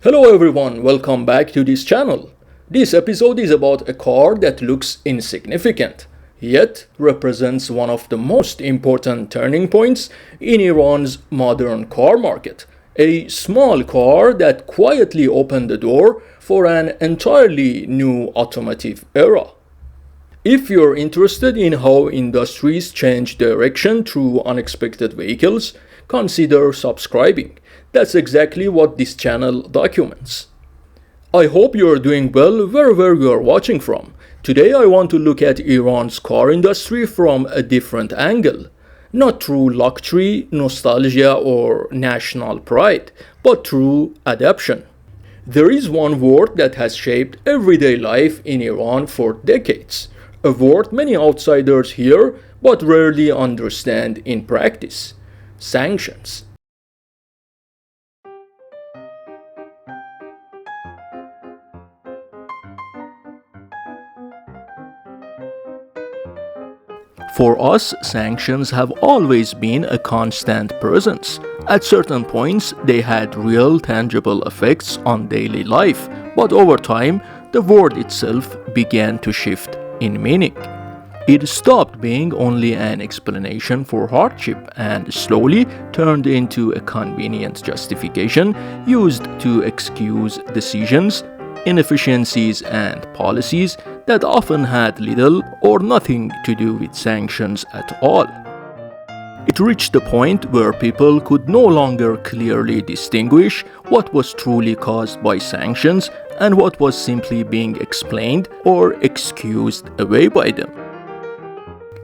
Hello everyone, welcome back to this channel. This episode is about a car that looks insignificant, yet represents one of the most important turning points in Iran's modern car market. A small car that quietly opened the door for an entirely new automotive era. If you're interested in how industries change direction through unexpected vehicles, consider subscribing. That's exactly what this channel documents. I hope you're doing well wherever you're watching from. Today I want to look at Iran's car industry from a different angle. Not through luxury, nostalgia or national pride, but through adaptation. There is one word that has shaped everyday life in Iran for decades. A word many outsiders hear but rarely understand in practice. Sanctions. For us, sanctions have always been a constant presence. At certain points, they had real tangible effects on daily life, but over time, the word itself began to shift in meaning. It stopped being only an explanation for hardship and slowly turned into a convenient justification used to excuse decisions, inefficiencies, and policies that often had little or nothing to do with sanctions at all. It reached the point where people could no longer clearly distinguish what was truly caused by sanctions and what was simply being explained or excused away by them.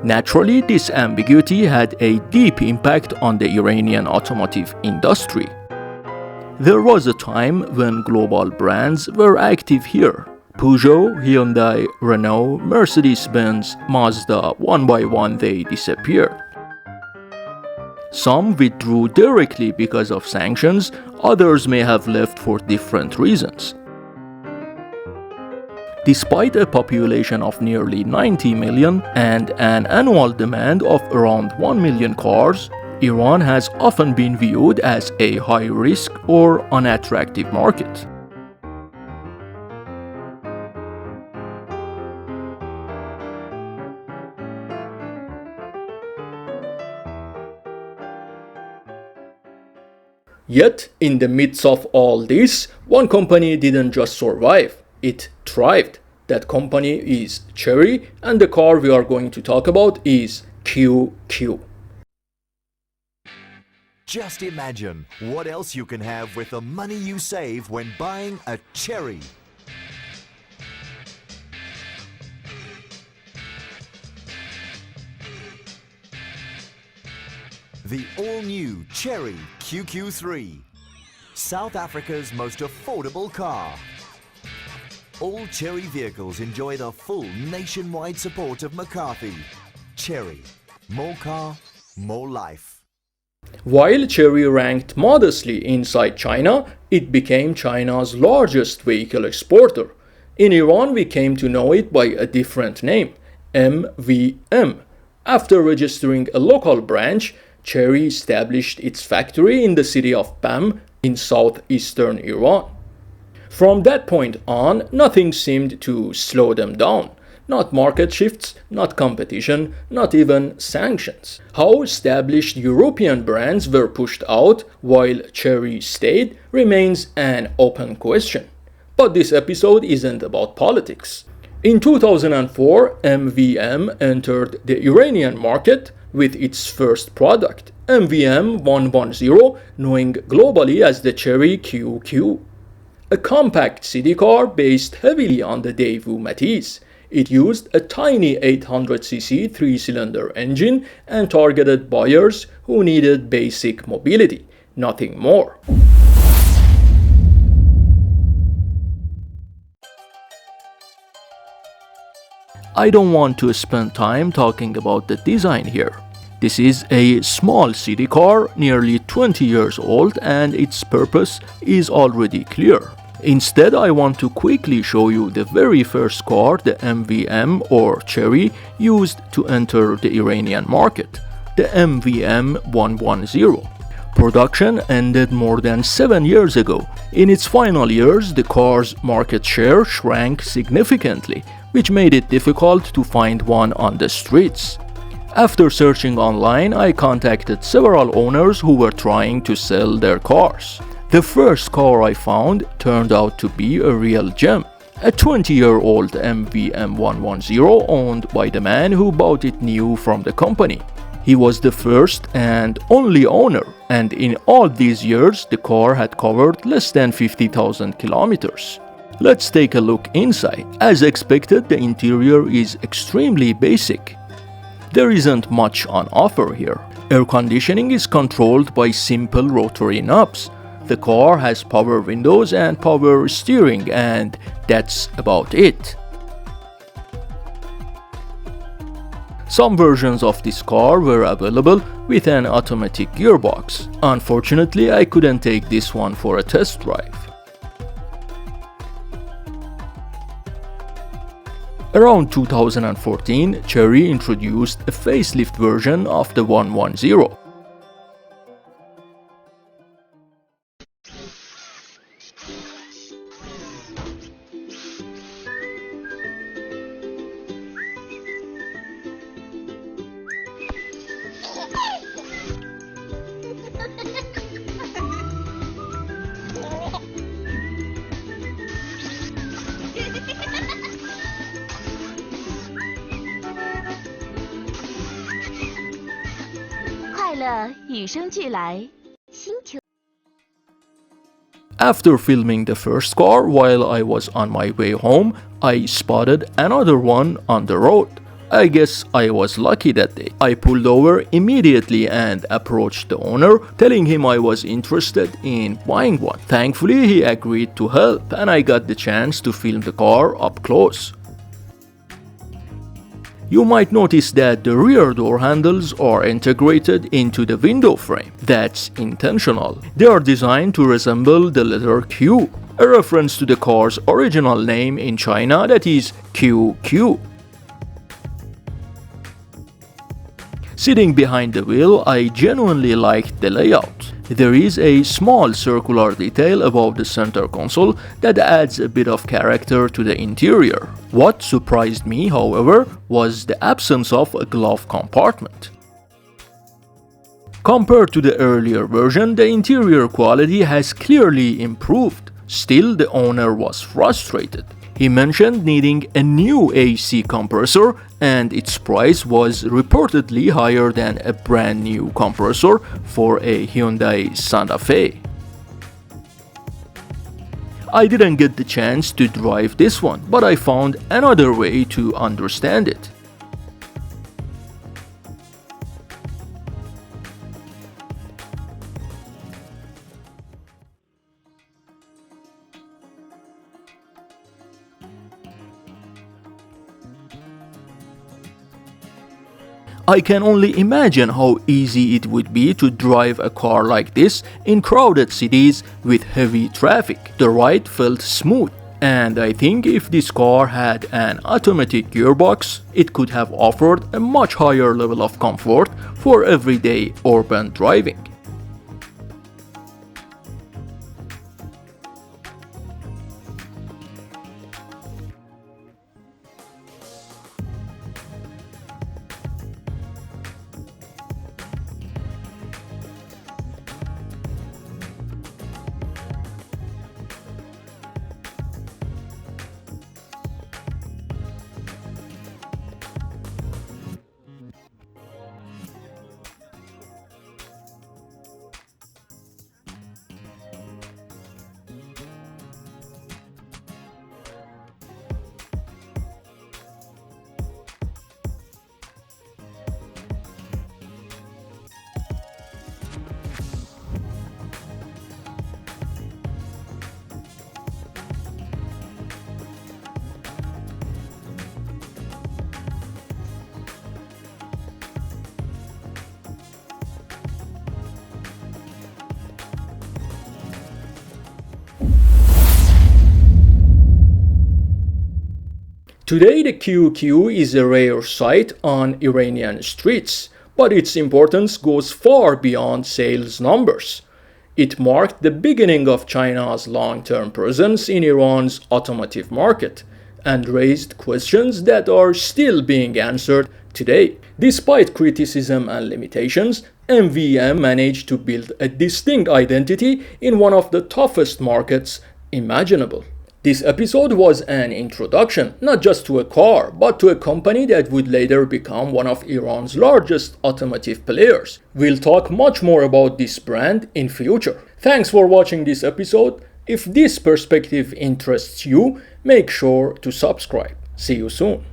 Naturally, this ambiguity had a deep impact on the Iranian automotive industry. There was a time when global brands were active here. Peugeot, Hyundai, Renault, Mercedes-Benz, Mazda, one by one they disappeared. Some withdrew directly because of sanctions, others may have left for different reasons. Despite a population of nearly 90 million and an annual demand of around 1 million cars, Iran has often been viewed as a high-risk or unattractive market. Yet, in the midst of all this, one company didn't just survive, it thrived. That company is Chery, and the car we are going to talk about is QQ. Just imagine what else you can have with the money you save when buying a Chery. The all-new Chery QQ3, South Africa's most affordable car. All Chery vehicles enjoy the full nationwide support of McCarthy. Chery, more car, more life. While Chery ranked modestly inside China, it became China's largest vehicle exporter. In Iran, we came to know it by a different name, MVM. After registering a local branch, Chery established its factory in the city of Bam in southeastern Iran. From that point on, nothing seemed to slow them down. Not market shifts, not competition, not even sanctions. How established European brands were pushed out while Chery stayed remains an open question. But this episode isn't about politics. In 2004, MVM entered the Iranian market with its first product, MVM 1.0, known globally as the Chery QQ. A compact city car based heavily on the Daewoo Matiz. It used a tiny 800cc three-cylinder engine and targeted buyers who needed basic mobility, nothing more. I don't want to spend time talking about the design here. This is a small city car, nearly 20 years old, and its purpose is already clear. Instead, I want to quickly show you the very first car the MVM or Chery used to enter the Iranian market, the MVM 1.0. production ended more than 7 years ago. In its final years, the car's market share shrank significantly, which made it difficult to find one on the streets. After searching online, I contacted several owners who were trying to sell their cars. The first car I found turned out to be a real gem. A 20-year-old V1.0 owned by the man who bought it new from the company. He was the first and only owner, and in all these years the car had covered less than 50,000 kilometers. Let's take a look inside. As expected, the interior is extremely basic. There isn't much on offer here. Air conditioning is controlled by simple rotary knobs. The car has power windows and power steering, and that's about it. Some versions of this car were available with an automatic gearbox. Unfortunately, I couldn't take this one for a test drive. Around 2014, Chery introduced a facelift version of the 110. After filming the first car while I was on my way home, I spotted another one on the road. I guess I was lucky that day. I pulled over immediately and approached the owner, telling him I was interested in buying one. Thankfully, he agreed to help, and I got the chance to film the car up close. You might notice that the rear door handles are integrated into the window frame. That's intentional. They are designed to resemble the letter Q, a reference to the car's original name in China, that is QQ. Sitting behind the wheel, I genuinely liked the layout. There is a small circular detail above the center console that adds a bit of character to the interior. What surprised me, however, was the absence of a glove compartment. Compared to the earlier version, the interior quality has clearly improved. Still, the owner was frustrated. He mentioned needing a new AC compressor, and its price was reportedly higher than a brand new compressor for a Hyundai Santa Fe. I didn't get the chance to drive this one, but I found another way to understand it. I can only imagine how easy it would be to drive a car like this in crowded cities with heavy traffic. The ride felt smooth, and I think if this car had an automatic gearbox, it could have offered a much higher level of comfort for everyday urban driving. Today the QQ is a rare sight on Iranian streets, but its importance goes far beyond sales numbers. It marked the beginning of China's long-term presence in Iran's automotive market and raised questions that are still being answered today. Despite criticism and limitations, MVM managed to build a distinct identity in one of the toughest markets imaginable. This episode was an introduction not just to a car, but to a company that would later become one of Iran's largest automotive players. We'll talk much more about this brand in future. Thanks for watching this episode. If this perspective interests you, make sure to subscribe. See you soon.